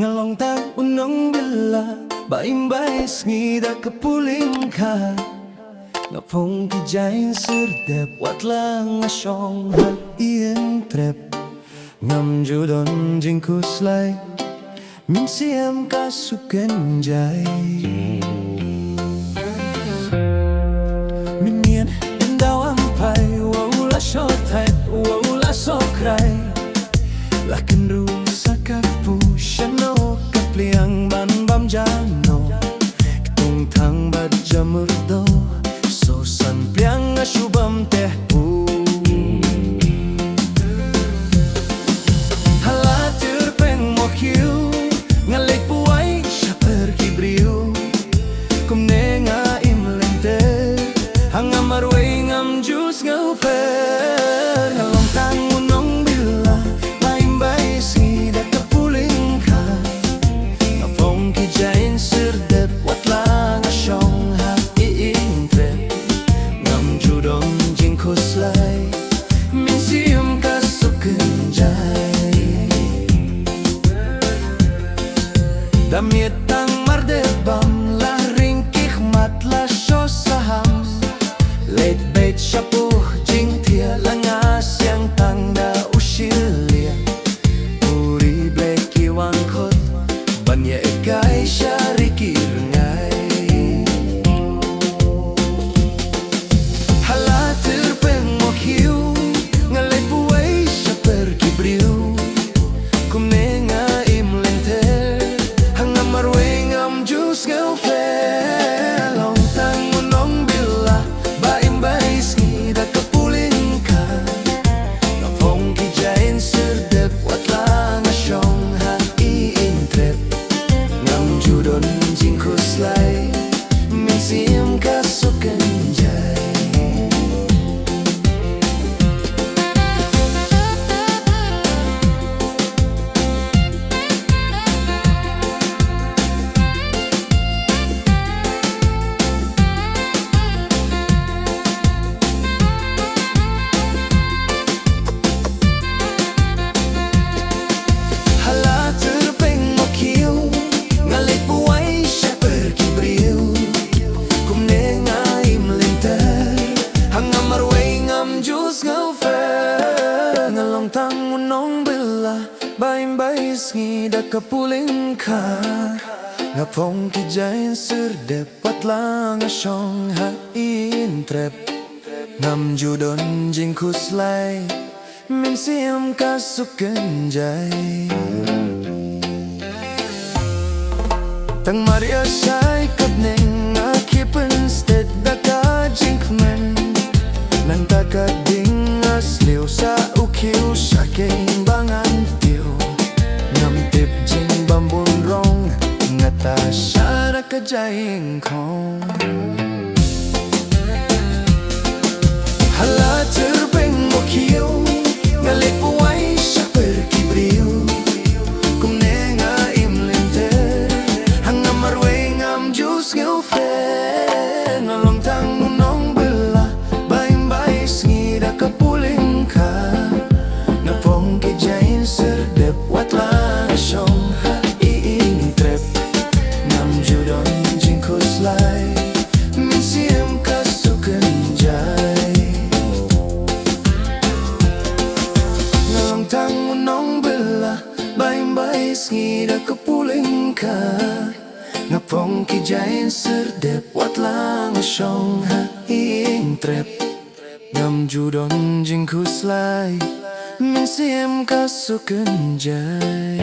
Ngalong tang unong bila Baimbais ngida kapuling ka Ngapong kijain serdep Wat lang asyong hal iyan trep Ngam judon jingkus lai Min siam kasukan jay Min nien indaw ampai Wawula syotay Wawula sokray Lakin rusa kapu Shano kapliang ban bam jano Kitung tang bad jamurdo So san pliang asyubam teh pu Halatir peng mokyu Ngalek puai siya pergi briu Kumne nga imlente Hangam marway ngam jus ngauper Ngalong tang unong bila Baimbay sida kapuling ka Ngapong kijain serdep Wat lang asyong ha iintre Ngam judong jingkus lai Min sium kasuken jay Damit tang mardebam La ringkik mat la syosaham Late bait syapuh jing tia Langas yang tang da usilia Puri bleki wangkot Banya ekai syariki rengai Halatir pengok hiu Ngalai puai sya pergi briu Kumne nga imlenter Hangam marway ngam jus ngaufer Long tang unong bila Baimbais ngida kapuling ka Ngapong kijain serdep Wat lang asyong ha iintrep Ngam judon jingkus lai Min siam kasukan jay Halatir pengok hiu Ngalek puai sya pergi briu Kumne nga imlenter Hangam marway ngam jus ngaufer Ngalong tang unong bila Baimbais ngida kapuling ka Ngapong kijain serdep Wat lang asyong ha intrep Ngam judon jingkus lai Min siam kasukan jay Tang Maria syai kapneng Akipan sted daka jinkmen Nang takading asliw Sa ukiw syaking bangan tiw Ngam tip jing bambun rong Ngata syara kajaying kong Halatir pengok hiu Ngalek puai sya pergi briu Kumne nga imlenter Hangam marway ngam jus ngaufer Ngalong tang unong bila Baimbais ngida kapuling ka Ngapong kijain serdep Wat lang asyong ha iintrep Ngam judon jingkus lai Min siam kasukan jay Ngalong tang unong bila Baimbais ngida kapuling ka Ngapong kijain serdep Wat lang asyong ha iintrep Ngam judon jingkus lai Min siam kasukan jay